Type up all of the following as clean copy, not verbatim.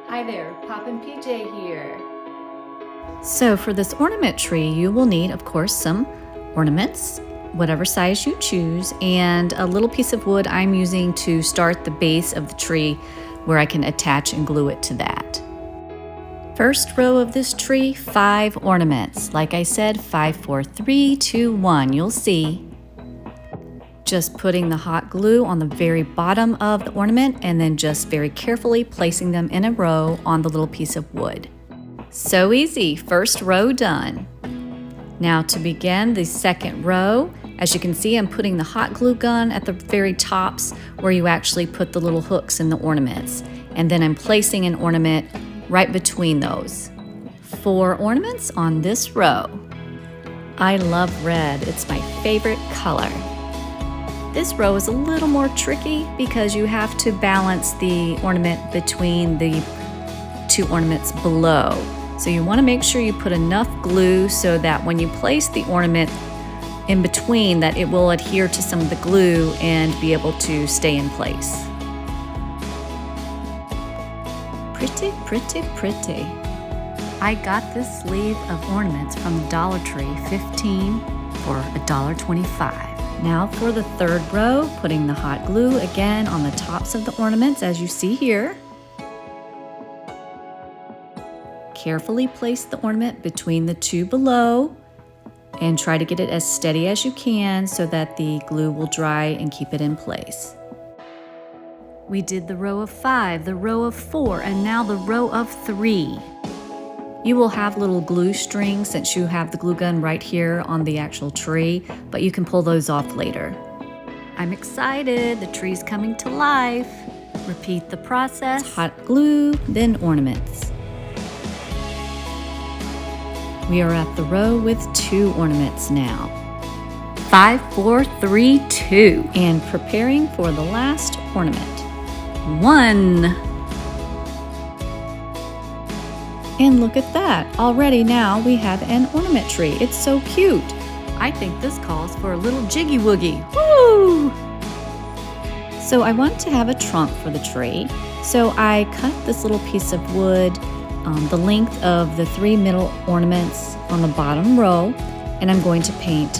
Hi there, Poppin PJ here. So for this ornament tree, you will need, of course, some ornaments, whatever size you choose, and a little piece of wood I'm using to start the base of the tree where I can attach and glue it to that. First row of this tree, 5 ornaments. Like I said, 5, 4, 3, 2, 1. You'll see. Just putting the hot glue on the very bottom of the ornament and then just very carefully placing them in a row on the little piece of wood. So easy, first row done. Now to begin the second row, as you can see, I'm putting the hot glue gun at the very tops where you actually put the little hooks in the ornaments. And then I'm placing an ornament right between those. 4 ornaments on this row. I love red, it's my favorite color. This row is a little more tricky because you have to balance the ornament between the 2 ornaments below. So you want to make sure you put enough glue so that when you place the ornament in between, that it will adhere to some of the glue and be able to stay in place. Pretty, pretty, pretty. I got this sleeve of ornaments from the Dollar Tree, 15 for $1.25. Now for the third row, putting the hot glue again on the tops of the ornaments as you see here. Carefully place the ornament between the 2 below and try to get it as steady as you can so that the glue will dry and keep it in place. We did the row of 5, the row of 4, and now the row of 3. You will have little glue strings since you have the glue gun right here on the actual tree, but you can pull those off later. I'm excited, the tree's coming to life. Repeat the process, hot glue, then ornaments. We are at the row with 2 ornaments now. 5, 4, 3, 2, and preparing for the last ornament. 1. And look at that, already now we have an ornament tree. It's so cute. I think this calls for a little jiggy woogie. Woo! So I want to have a trunk for the tree. So I cut this little piece of wood, the length of the 3 middle ornaments on the bottom row, and I'm going to paint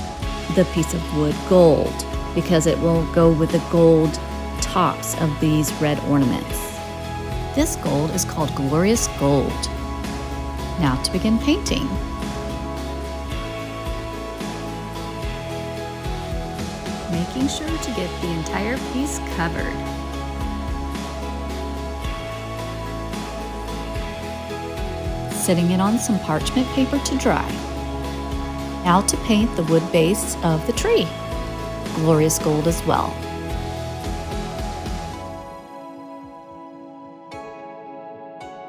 the piece of wood gold because it will go with the gold tops of these red ornaments. This gold is called Glorious Gold. Now to begin painting. Making sure to get the entire piece covered. Setting it on some parchment paper to dry. Now to paint the wood base of the tree. Glorious Gold as well.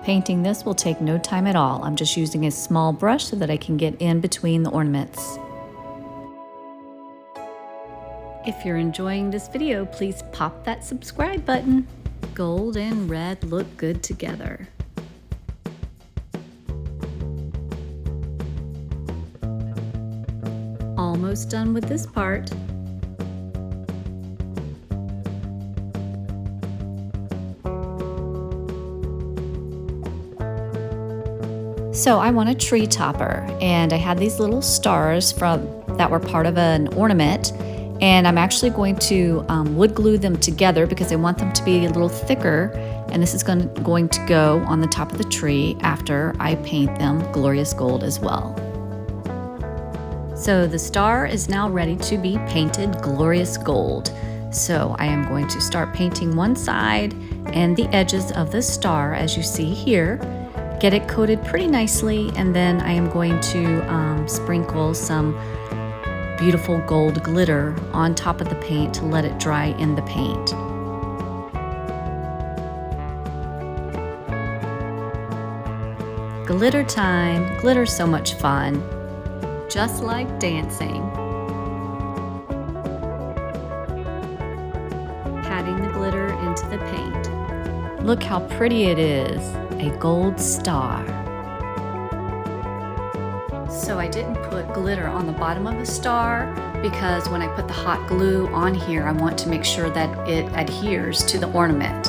Painting this will take no time at all. I'm just using a small brush so that I can get in between the ornaments. If you're enjoying this video, please pop that subscribe button. Gold and red look good together. Almost done with this part. So I want a tree topper, and I had these little stars that were part of an ornament, and I'm actually going to wood glue them together because I want them to be a little thicker, and this is going to go on the top of the tree after I paint them Glorious Gold as well. So the star is now ready to be painted Glorious Gold. So I am going to start painting one side and the edges of the star as you see here. Get it coated pretty nicely, and then I am going to sprinkle some beautiful gold glitter on top of the paint to let it dry in the paint. Glitter time! Glitter's so much fun. Just like dancing. Patting the glitter into the paint. Look how pretty it is. A gold star. So I didn't put glitter on the bottom of the star because when I put the hot glue on here, I want to make sure that it adheres to the ornament.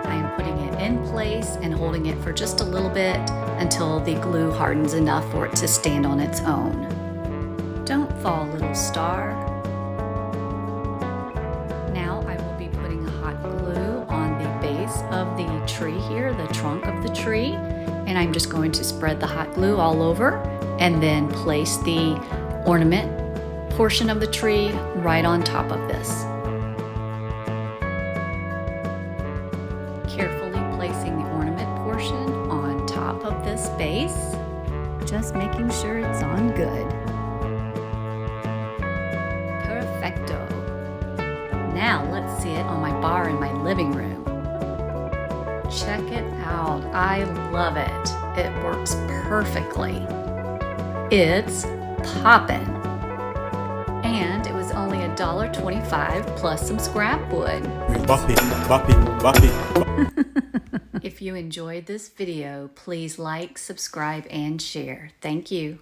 I am putting it in place and holding it for just a little bit until the glue hardens enough for it to stand on its own. Don't fall, little star. Now I will be putting a hot glue on the base of the tree here, the trunk of the tree, and I'm just going to spread the hot glue all over and then place the ornament portion of the tree right on top of this. Carefully placing the ornament portion on top of this base, just making sure it's on good. Perfecto. Now let's see it on my bar in my living room. Check it out. I love it. It works perfectly. It's Poppin. And it was only $1.25 plus some scrap wood. If you enjoyed this video, please like, subscribe, and share. Thank you.